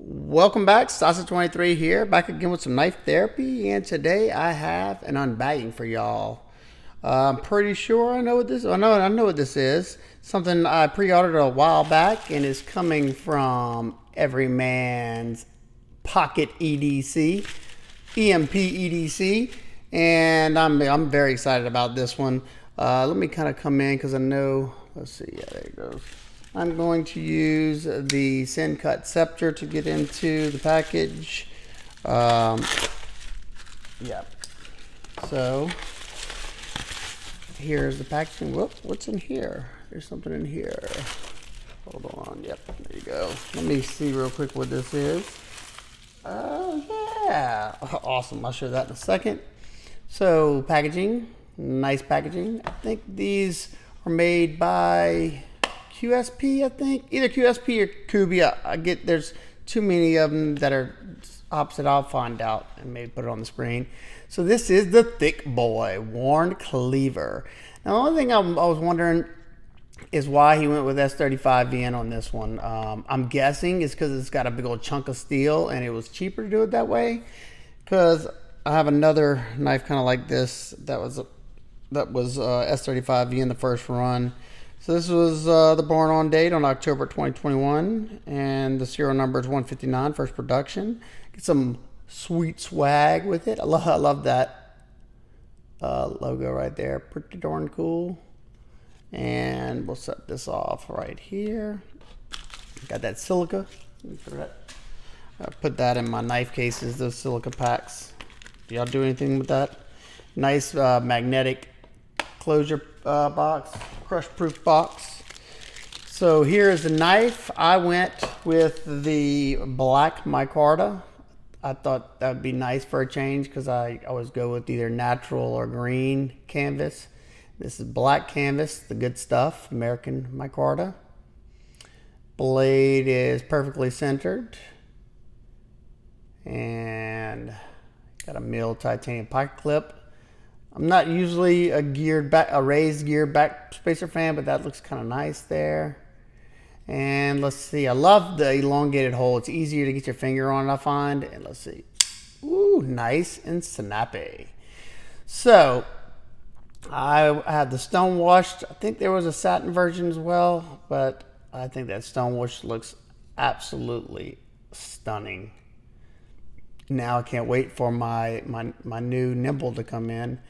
Welcome back, Sasa23 here, back again with some knife therapy, and today I have an unbagging for y'all. I'm pretty sure I know what this. I know what this is. Something I pre-ordered a while back, and is coming from Everyman's Pocket EDC, EMP EDC, and I'm very excited about this one. Let me kind of come in because I know. Let's see. Yeah, there it goes. I'm going to use the Sin Cut Scepter to get into the package. Yeah. So here's the packaging. Whoops, what's in here? There's something in here. Hold on. Yep, there you go. Let me see real quick what this is. Yeah. Awesome. I'll show that in a second. So packaging, nice packaging. I think these are made by QSP, I think. Either QSP or Kubi. I get there's too many of them that are opposite. I'll find out and maybe put it on the screen. So this is the Thick Boy Worn Cleaver. Now the only thing I was wondering is why he went with S35VN on this one. I'm guessing it's because it's got a big old chunk of steel and it was cheaper to do it that way. Because I have another knife kind of like this that was S35VN the first run. So this was the born on date on October 2021, and the serial number is 159, first production. Get some sweet swag with it. I love that logo right there. Pretty darn cool. And we'll set this off right here. Got that silica. I put that in my knife cases, those silica packs. Do y'all do anything with that? Nice magnetic closure box, crush proof box. So here is the knife. I went with the black micarta. I thought that would be nice for a change because I always go with either natural or green canvas. This is black canvas, the good stuff, American micarta. Blade is perfectly centered and got a milled titanium pocket clip. I'm not usually a raised gear back spacer fan, but that looks kind of nice there. And let's see, I love the elongated hole. It's easier to get your finger on it, I find. And let's see, ooh, nice and snappy. So I had the stone washed. I think there was a satin version as well, but I think that stone wash looks absolutely stunning. Now I can't wait for my new nimble to come in.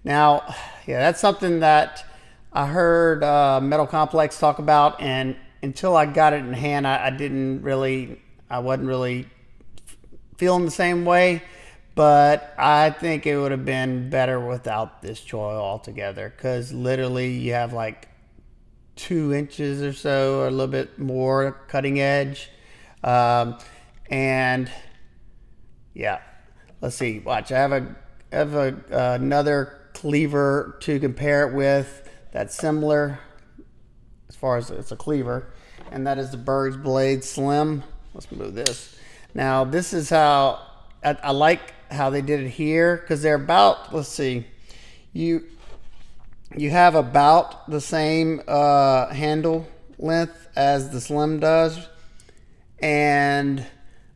Now, yeah, that's something that I heard Metal Complex talk about, and until I got it in hand, I wasn't really feeling the same way, but I think it would have been better without this choil altogether, because literally you have like 2 inches or so, or a little bit more cutting edge, and yeah, let's see, watch, I have another cleaver to compare it with that's similar as far as it's a cleaver, and that is the Berg's Blade Slim. Let's move this. Now this is how I like how they did it here, because they're about, let's see, you have about the same handle length as the Slim does, and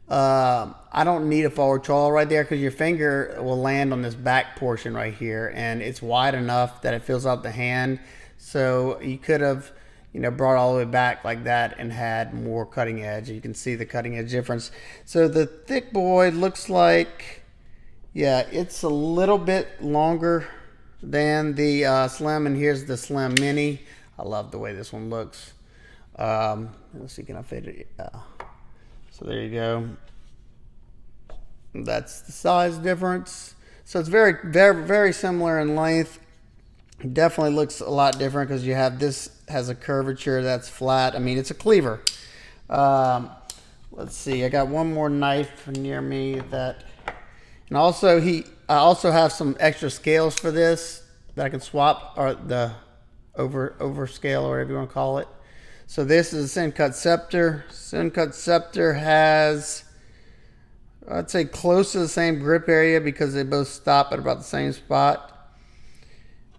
I don't need a forward choil right there because your finger will land on this back portion right here, and it's wide enough that it fills out the hand. So you could have, brought all the way back like that and had more cutting edge. You can see the cutting edge difference. So the Thick Boy looks like, yeah, it's a little bit longer than the Slim, and here's the Slim Mini. I love the way this one looks. Let's see, can I fit it? Yeah. So there you go. That's the size difference. So it's very, very, very similar in length. It definitely looks a lot different because you have this has a curvature that's flat. I mean, it's a cleaver. Let's see. I got one more knife near me that, and also I also have some extra scales for this that I can swap, or the over scale, or whatever you want to call it. So this is a Sin Cut Scepter. Sin Cut Scepter has, I'd say, close to the same grip area because they both stop at about the same spot.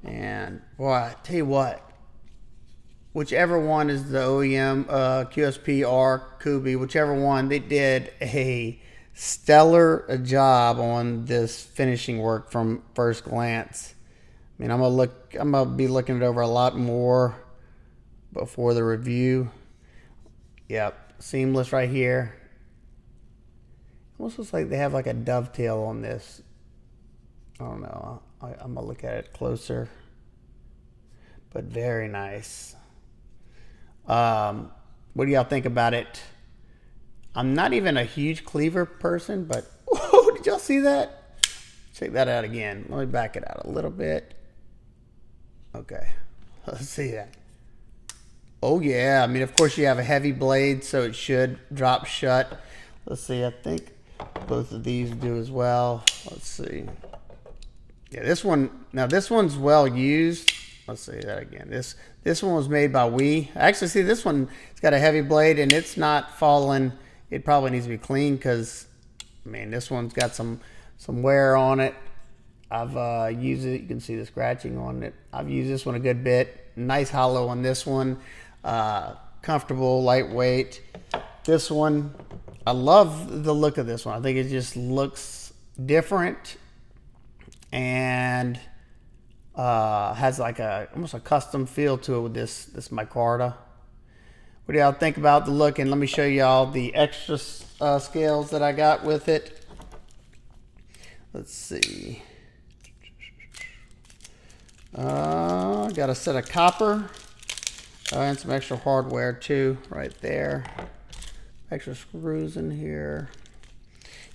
And boy, I tell you what, whichever one is the OEM, QSP or Kubi, whichever one, they did a stellar job on this finishing work from first glance. I mean, I'm gonna be looking it over a lot more before the review. Yep, seamless right here. Almost looks like they have like a dovetail on this. I don't know. I'm gonna look at it closer, but very nice. What do y'all think about it? I'm not even a huge cleaver person, but whoa, did y'all see that? Check that out again. Let me back it out a little bit. Okay, let's see that. Oh yeah, I mean, of course you have a heavy blade, so it should drop shut. Let's see, I think both of these do as well. Let's see. Yeah, this one, now this one's well used. Let's see that again. This one was made by We. Actually, see, this one, it's got a heavy blade and it's not falling. It probably needs to be clean because, I mean, this one's got some wear on it. I've used it. You can see the scratching on it. I've used this one a good bit. Nice hollow on this one. Comfortable, lightweight. This one, I love the look of this one. I think it just looks different and has like almost a custom feel to it with this micarta. What do y'all think about the look? And let me show y'all the extra scales that I got with it. Let's see. Got a set of copper and some extra hardware too right there. Extra screws in here.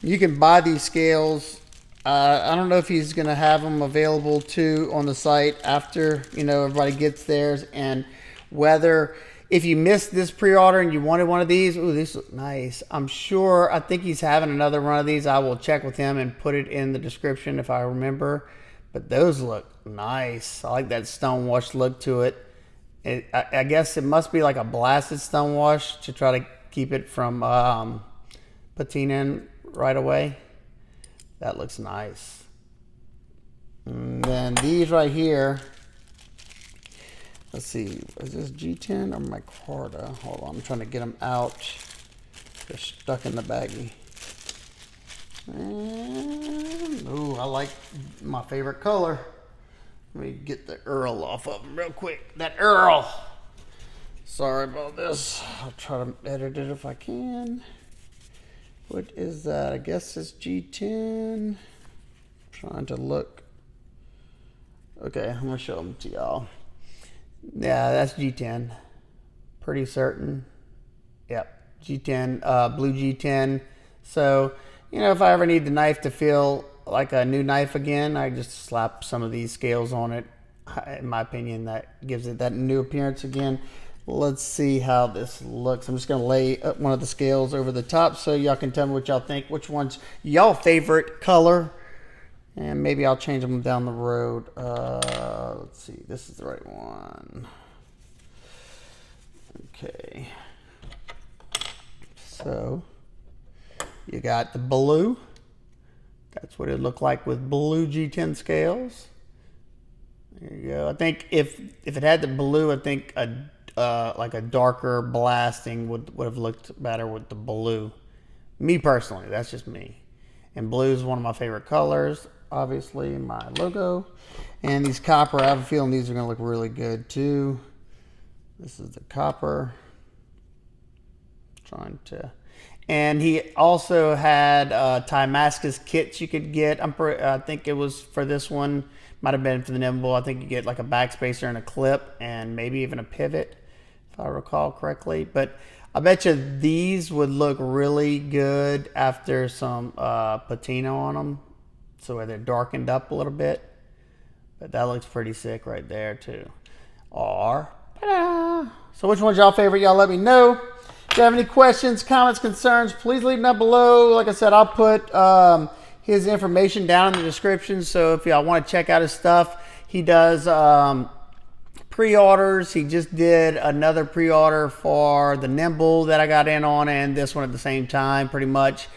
You can buy these scales. I don't know if he's going to have them available too on the site after, you know, everybody gets theirs, and whether if you missed this pre-order and you wanted one of these, ooh, these look nice. I think he's having another one of these. I will check with him and put it in the description if I remember. But those look nice. I like that stone wash look to it. I guess it must be like a blasted stone wash to try to keep it from patinaing right away. That looks nice. And then these right here. Let's see. Is this G10 or micarta? Hold on. I'm trying to get them out. They're stuck in the baggie. And, ooh, I like my favorite color. Let me get the Earl off of them real quick. That Earl. Sorry about this. I'll try to edit it if I can. What is that? I guess it's G10. Trying to look. Okay, I'm going to show them to y'all. Yeah, that's G10. Pretty certain. Yep, G10, blue G10. So, you know, if I ever need the knife to feel like a new knife again, I just slap some of these scales on it. In my opinion, that gives it that new appearance again. Let's see how this looks. I'm just going to lay up one of the scales over the top so y'all can tell me what y'all think. Which one's y'all favorite color? And maybe I'll change them down the road. Let's see. This is the right one. Okay. So you got the blue. That's what it looked like with blue G10 scales. There you go. I think if it had the blue, I think like a darker blasting would have looked better with the blue. Me personally, that's just me. And blue is one of my favorite colors. Obviously, my logo. And these copper, I have a feeling these are going to look really good too. This is the copper. Trying to. And he also had Damascus kits you could get. I think it was for this one. Might have been for the nimble. I think you get like a backspacer and a clip and maybe even a pivot, if I recall correctly. But I bet you these would look really good after some patina on them. So they're darkened up a little bit. But that looks pretty sick right there too. Or, so which one's y'all favorite? Y'all let me know. If you have any questions, comments, concerns, please leave them down below. Like I said, I'll put his information down in the description. So if y'all want to check out his stuff, he does pre-orders. He just did another pre-order for the Nimble that I got in on and this one at the same time pretty much.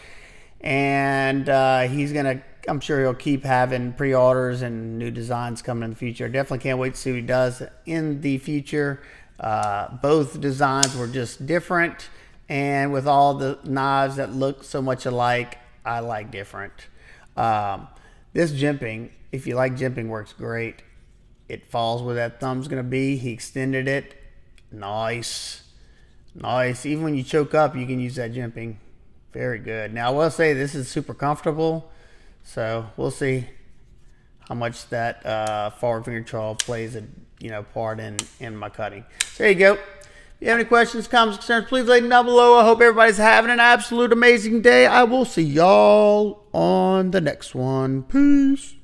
And he's going to, I'm sure he'll keep having pre-orders and new designs coming in the future. Definitely can't wait to see what he does in the future. Both designs were just different, and with all the knives that look so much alike, I like different. This jimping, if you like jimping, works great. It falls where that thumb's going to be. He extended it. Nice. Nice. Even when you choke up, you can use that jimping. Very good. Now, I will say this is super comfortable, so we'll see how much that forward finger trawl plays a part in my cutting. So there you go. If you have any questions, comments, concerns, please leave them down below. I hope everybody's having an absolute amazing day. I will see y'all on the next one. Peace.